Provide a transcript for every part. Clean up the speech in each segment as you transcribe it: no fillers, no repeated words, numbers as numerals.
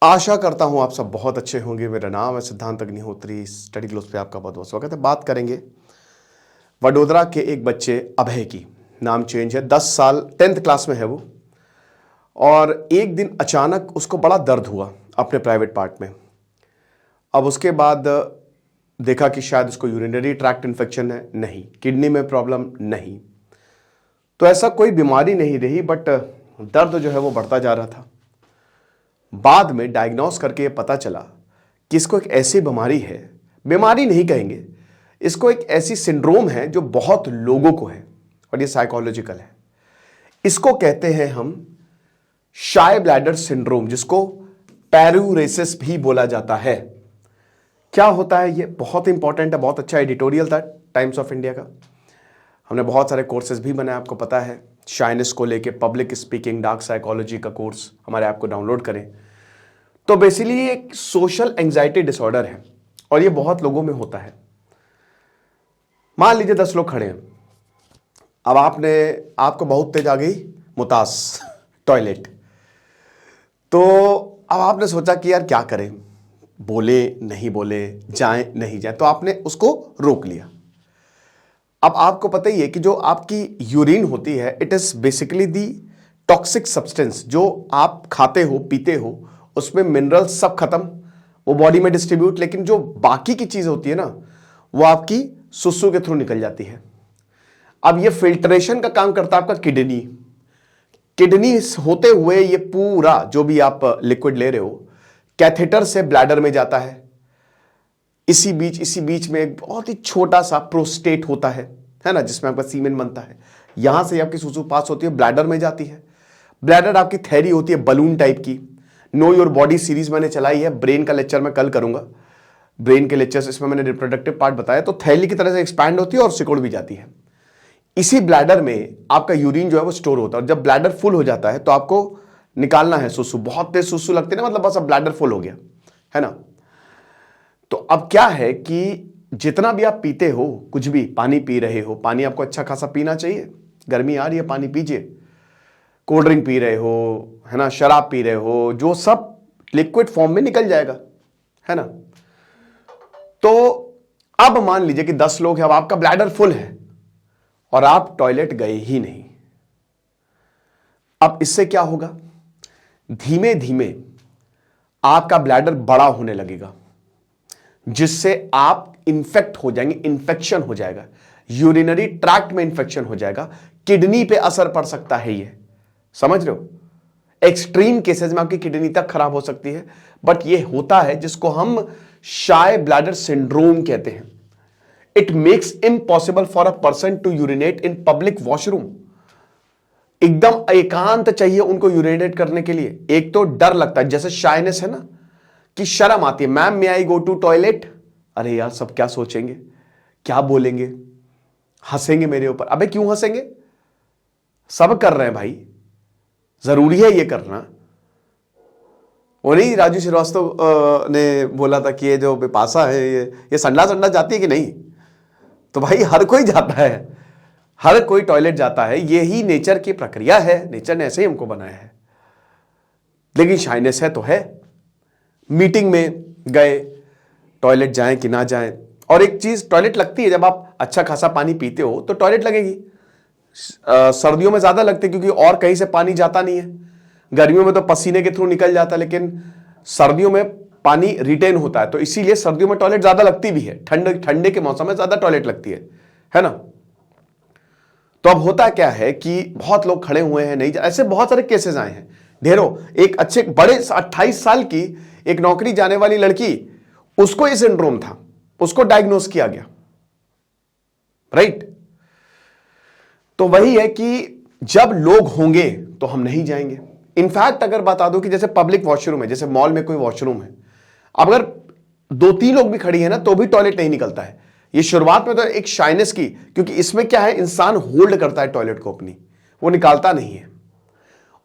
आशा करता हूं आप सब बहुत अच्छे होंगे। मेरा नाम है सिद्धांत अग्निहोत्री। स्टडी क्लोज पे आपका बहुत बहुत स्वागत है। बात करेंगे वडोदरा के एक बच्चे अभय की। नाम चेंज है, 10 साल 10th क्लास में है वो। और एक दिन अचानक उसको बड़ा दर्द हुआ अपने प्राइवेट पार्ट में। अब उसके बाद देखा कि शायद उसको यूरिनरी ट्रैक्ट इन्फेक्शन है, नहीं। किडनी में प्रॉब्लम, नहीं। तो ऐसा कोई बीमारी नहीं रही, बट दर्द जो है वो बढ़ता जा रहा था। बाद में डायग्नोस करके ये पता चला कि इसको एक ऐसी बीमारी है, बीमारी नहीं कहेंगे, इसको एक ऐसी सिंड्रोम है जो बहुत लोगों को है और ये साइकोलॉजिकल है। इसको कहते हैं हम शाय ब्लैडर सिंड्रोम, जिसको पैरूरेसिस भी बोला जाता है। क्या होता है ये? बहुत इंपॉर्टेंट है। बहुत अच्छा एडिटोरियल था टाइम्स ऑफ इंडिया का। हमने बहुत सारे कोर्सेज भी बनाए, आपको पता है। शाइनेस को लेके, पब्लिक स्पीकिंग, डार्क साइकोलॉजी का कोर्स हमारे ऐप को डाउनलोड करें। तो बेसिकली ये एक सोशल एंजाइटी डिसऑर्डर है और ये बहुत लोगों में होता है। मान लीजिए 10 लोग खड़े हैं। अब आपको बहुत तेज आ गई मुतास टॉयलेट। तो अब आपने सोचा कि यार क्या करें, बोले नहीं बोले, जाएं नहीं जाएं, तो आपने उसको रोक लिया। अब आपको पता ही है कि जो आपकी यूरिन होती है, it is basically the toxic substance. जो आप खाते हो, पीते हो, उसमें मिनरल्स सब खत्म, वो बॉडी में डिस्ट्रीब्यूट, लेकिन जो बाकी की चीज होती है ना, वो आपकी सुसु के थ्रू निकल जाती है। अब ये फिल्ट्रेशन का काम करता है आपका किडनी। किडनी होते हुए ये पूरा जो भी आप लिक्विड ले रहे हो, कैथेटर से ब्लैडर में जाता है। इसी बीच में एक बहुत ही छोटा सा प्रोस्टेट होता है ना, जिसमें आपका सीमेन बनता है। यहां से आपकी सुसु पास होती है, ब्लैडर में जाती है। ब्लैडर आपकी थैली होती है बलून टाइप की। नो योर बॉडी सीरीज मैंने चलाई है, ब्रेन का लेक्चर मैं कल करूंगा। ब्रेन के लेक्चर्स, इसमें मैंने रिप्रोडक्टिव पार्ट बताया। तो थैली की तरह से एक्सपैंड होती है और सिकुड़ भी जाती है। इसी ब्लैडर में आपका यूरिन जो है वो स्टोर होता है। और जब ब्लैडर फुल हो जाता है तो आपको निकालना है सुसु। बहुत तेज सुसु लगती है ना, मतलब बस अब ब्लैडर फुल हो गया है ना। तो अब क्या है कि जितना भी आप पीते हो, कुछ भी पानी पी रहे हो, पानी आपको अच्छा खासा पीना चाहिए। गर्मी आ रही है, पानी पीजिए। कोल्ड ड्रिंक पी रहे हो, है ना, शराब पी रहे हो, जो सब लिक्विड फॉर्म में निकल जाएगा, है ना। तो अब मान लीजिए कि 10 लोग हैं, अब आपका ब्लैडर फुल है और आप टॉयलेट गए ही नहीं। अब इससे क्या होगा? धीमे धीमे आपका ब्लैडर बड़ा होने लगेगा, जिससे आप इन्फेक्ट हो जाएंगे, इन्फेक्शन हो जाएगा, यूरिनरी ट्रैक्ट में इन्फेक्शन हो जाएगा, किडनी पे असर पड़ सकता है। ये समझ रहे हो? एक्सट्रीम केसेस में आपकी किडनी तक खराब हो सकती है। बट ये होता है, जिसको हम शाय ब्लैडर सिंड्रोम कहते हैं। It makes impossible for a person to urinate in public washroom. एकदम एकांत चाहिए उनको यूरिनेट करने के लिए। एक तो डर लगता है, जैसे शायनेस है ना, कि शर्म आती है। Ma'am may I go to toilet? अरे यार, सब क्या सोचेंगे, क्या बोलेंगे, हंसेंगे मेरे ऊपर। अबे क्यों हंसेंगे? सब कर रहे हैं भाई, जरूरी है ये करना। वो नहीं, राजू श्रीवास्तव ने बोला था कि ये जो बिपाशा है, ये संडा संडा जाती है कि नहीं? तो भाई हर कोई जाता है, हर कोई टॉयलेट जाता है। यही नेचर की प्रक्रिया है, नेचर ने ऐसे ही हमको बनाया है। लेकिन शाइनेस है तो है। मीटिंग में गए, टॉयलेट जाएं कि ना जाएं। और एक चीज, टॉयलेट लगती है जब आप अच्छा खासा पानी पीते हो तो टॉयलेट लगेगी। सर्दियों में ज्यादा लगती है क्योंकि और कहीं से पानी जाता नहीं है। गर्मियों में तो पसीने के थ्रू निकल जाता है, लेकिन सर्दियों में पानी रिटेन होता है, तो इसीलिए सर्दियों में टॉयलेट ज्यादा लगती भी है। ठंडे के मौसम में ज्यादा टॉयलेट लगती है ना। तो अब होता क्या है कि बहुत लोग खड़े हुए हैं, नहीं, ऐसे बहुत सारे केसेस आए हैं, ढेरों। एक अच्छे बड़े 28 साल की एक नौकरी जाने वाली लड़की, उसको ये सिंड्रोम था, उसको डायग्नोस किया गया, राइट। तो वही है कि जब लोग होंगे तो हम नहीं जाएंगे। इनफैक्ट अगर बता दो कि जैसे पब्लिक वॉशरूम है, जैसे मॉल में कोई वॉशरूम है, अब अगर 2-3 लोग भी खड़ी है ना, तो भी टॉयलेट नहीं निकलता है। ये शुरुआत में तो एक शाइनेस की, क्योंकि इसमें क्या है, इंसान होल्ड करता है टॉयलेट को अपनी, वो निकालता नहीं है।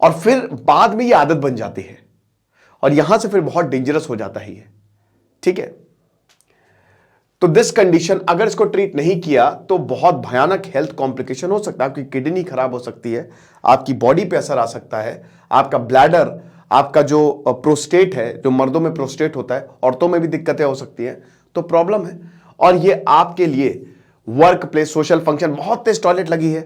और फिर बाद में ये आदत बन जाती है और यहां से फिर बहुत डेंजरस हो जाता है ये, ठीक है। तो दिस कंडीशन, अगर इसको ट्रीट नहीं किया तो बहुत भयानक हेल्थ कॉम्प्लिकेशन हो सकता है। आपकी किडनी खराब हो सकती है, आपकी बॉडी पे असर आ सकता है, आपका ब्लैडर, आपका जो प्रोस्टेट है, जो मर्दों में प्रोस्टेट होता है, औरतों में भी दिक्कतें हो सकती हैं, तो प्रॉब्लम है। और ये आपके लिए वर्क प्लेस, सोशल फंक्शन, बहुत तेज टॉयलेट लगी है।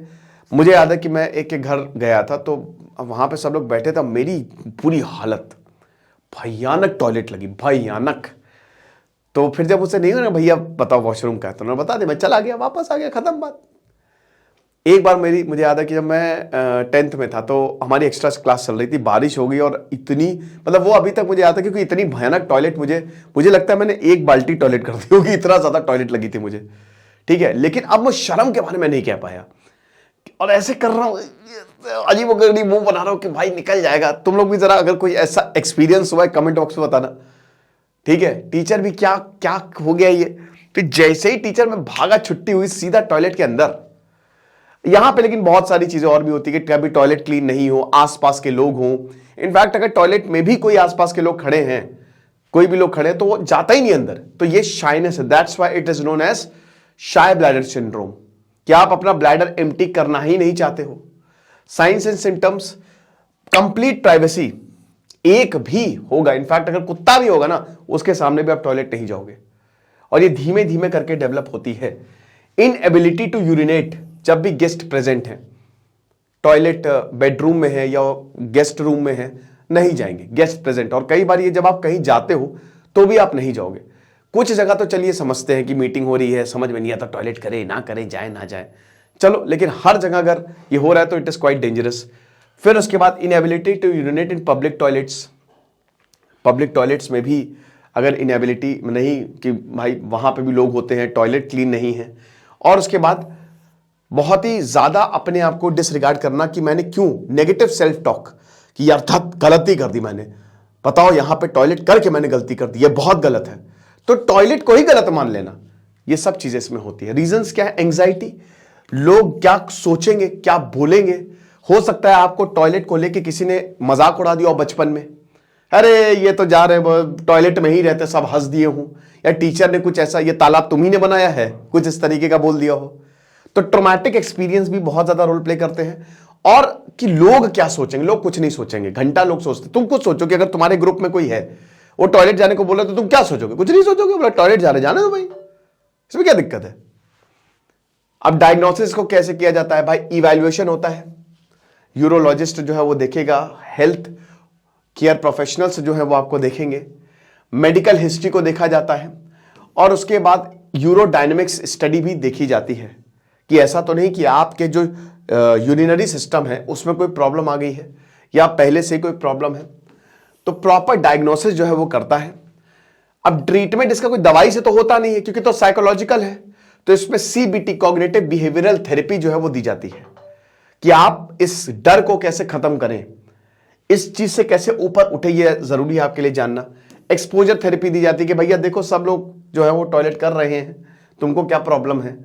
मुझे याद है कि मैं एक के घर गया था, तो वहां पे सब लोग बैठे थे, मेरी पूरी हालत, भयानक टॉयलेट लगी, भयानक। तो फिर जब उसे नहीं हो ना, भैया बताओ वॉशरूम का है, तो उन्होंने बता दिया, मैं चला गया, वापस आ गया, खत्म बात। एक बार मुझे याद है कि जब मैं 10th में था, तो हमारी एक्स्ट्रा क्लास चल रही थी, बारिश हो गई, और इतनी, मतलब वो अभी तक मुझे याद है, क्योंकि इतनी भयानक टॉयलेट, मुझे लगता है मैंने एक बाल्टी टॉयलेट कर दी होगी, इतना ज्यादा टॉयलेट लगी थी मुझे, ठीक है। लेकिन अब मैं शर्म के बारे में नहीं कह पाया, और ऐसे कर रहा हूं, अजीबोगरीब मुंह बना रहा हूं कि भाई निकल जाएगा। तुम लोग भी जरा अगर कोई ऐसा एक्सपीरियंस हुआ है कमेंट बॉक्स में बताना, ठीक है। टीचर भी क्या क्या हो गया ये, फिर जैसे ही टीचर में भागा, छुट्टी हुई, सीधा टॉयलेट के अंदर। यहां पे लेकिन बहुत सारी चीजें और भी होती है कि कभी टॉयलेट क्लीन नहीं हो, आसपास के लोग हों। इनफैक्ट अगर टॉयलेट में भी कोई आसपास के लोग खड़े हैं, कोई भी लोग खड़े हैं, तो वो जाता ही नहीं अंदर, तो ये शाइनेस है। That's why it is known as shy bladder syndrome, कि आप अपना ब्लैडर एम्प्टी करना ही नहीं चाहते हो। Science and symptoms, complete privacy, एक भी होगा, इनफैक्ट अगर कुत्ता भी होगा ना, उसके सामने भी आप टॉयलेट नहीं जाओगे, और ये धीमे धीमे करके डेवलप होती है। इनएबिलिटी टू यूरिनेट, जब भी गेस्ट प्रेजेंट है, टॉयलेट बेडरूम में है या गेस्ट रूम में है, नहीं जाएंगे, गेस्ट प्रेजेंट। और कई बार ये जब आप कहीं जाते हो तो भी आप नहीं जाओगे। कुछ जगह तो चलिए समझते हैं कि मीटिंग हो रही है, समझ में नहीं आता, टॉयलेट करे ना करे, जाए ना जाए, चलो, लेकिन हर जगह अगर ये हो रहा है तो इट इज क्वाइट डेंजरस। फिर उसके बाद inability to urinate in public toilets. Public toilets में भी अगर इनएबिलिटी नहीं, कि भाई वहां पे भी लोग होते हैं, टॉयलेट क्लीन नहीं है। और उसके बाद बहुत ही ज्यादा अपने आप को डिसरिगार्ड करना, कि मैंने क्यों, नेगेटिव सेल्फ टॉक, कि यार गलती कर दी मैंने, बताओ यहां पे टॉयलेट करके मैंने गलती कर दी, ये बहुत गलत है, तो टॉयलेट को ही गलत मान लेना, ये सब चीजें इसमें होती है। रीजंस क्या है? एंग्जाइटी, लोग क्या सोचेंगे, क्या बोलेंगे। हो सकता है आपको टॉयलेट को लेके किसी ने मजाक उड़ा दिया हो बचपन में, अरे ये तो जा रहे टॉयलेट में ही रहते, सब हंस दिए हूं, या टीचर ने कुछ ऐसा, ये तालाब तुम्ही ने बनाया है, कुछ इस तरीके का बोल दिया हो। तो ट्रॉमेटिक एक्सपीरियंस भी बहुत ज्यादा रोल प्ले करते हैं। और कि लोग क्या सोचेंगे, लोग कुछ नहीं सोचेंगे, घंटा लोग सोचते। तुम कुछ सोचो कि अगर तुम्हारे ग्रुप में कोई है, वो टॉयलेट जाने को बोला, तो तुम क्या सोचोगे? कुछ नहीं सोचोगे, बोला टॉयलेट जाने दो भाई, इसमें क्या दिक्कत है। अब डायग्नोसिस को कैसे किया जाता है भाई? इवैल्यूएशन होता है, यूरोलॉजिस्ट जो है वो देखेगा, हेल्थ केयर प्रोफेशनल्स जो है वो आपको देखेंगे, मेडिकल हिस्ट्री को देखा जाता है, और उसके बाद यूरोडायनेमिक्स स्टडी भी देखी जाती है, कि ऐसा तो नहीं कि आपके जो यूरिनरी सिस्टम है उसमें कोई प्रॉब्लम आ गई है, या पहले से कोई प्रॉब्लम है। तो प्रॉपर डायग्नोसिस जो है वो करता है। अब ट्रीटमेंट इसका कोई दवाई से तो होता नहीं है, क्योंकि तो साइकोलॉजिकल है, तो इसमें सीबीटी, कॉग्निटिव बिहेवियरल थेरेपी जो है वो दी जाती है, कि आप इस डर को कैसे खत्म करें, इस चीज से कैसे ऊपर उठे, ये जरूरी है आपके लिए जानना। एक्सपोजर थेरेपी दी जाती है, कि भैया देखो सब लोग जो है वो टॉयलेट कर रहे हैं, तुमको क्या प्रॉब्लम है,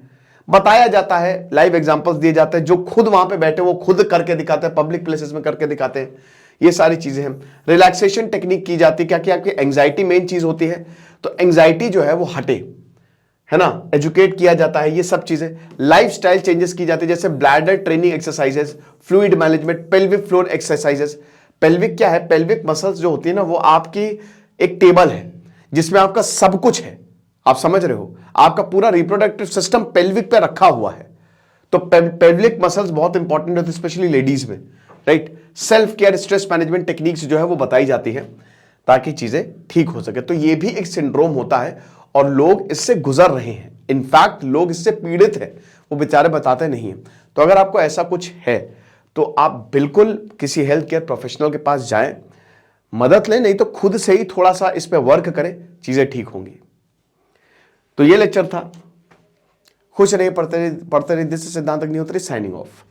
बताया जाता है, लाइव एग्जांपल्स दिए जाते हैं, जो खुद वहां पे बैठे वो खुद करके दिखाते हैं, पब्लिक प्लेसेस में करके दिखाते हैं, ये सारी चीजें हैं। रिलैक्सेशन टेक्निक की जाती है, क्या कि आपकी एंग्जाइटी मेन चीज होती है, तो एंग्जाइटी जो है वो हटे, है ना, एजुकेट किया जाता है, ये सब चीजें। लाइफस्टाइल चेंजेस की जाती है, जैसे bladder training exercises, fluid management, pelvic floor exercises. Pelvic क्या है? पेल्विक मसल्स जो होती है ना, वो आपकी एक टेबल है जिसमें आपका सब कुछ है, आप समझ रहे हो, आपका पूरा रिप्रोडक्टिव सिस्टम पेल्विक पे रखा हुआ है। तो पेल्विक मसल्स बहुत इंपॉर्टेंट होते हैं, स्पेशली लेडीज में, right. Self care, stress management techniques जो है वो बताई जाती है, ताकि चीजें ठीक हो सके। तो ये भी एक सिंड्रोम होता है, और लोग इससे गुजर रहे हैं, इनफैक्ट लोग इससे पीड़ित हैं, वो बेचारे बताते नहीं हैं। तो अगर आपको ऐसा कुछ है, तो आप बिल्कुल किसी हेल्थ केयर प्रोफेशनल के पास जाएं, मदद लें, नहीं तो खुद से ही थोड़ा सा इस पे वर्क करें, चीजें ठीक होंगी। तो ये लेक्चर था। खुश रहिए, पढ़ते रहिए। दिस इज सिद्धांत अग्निहोत्री साइनिंग ऑफ।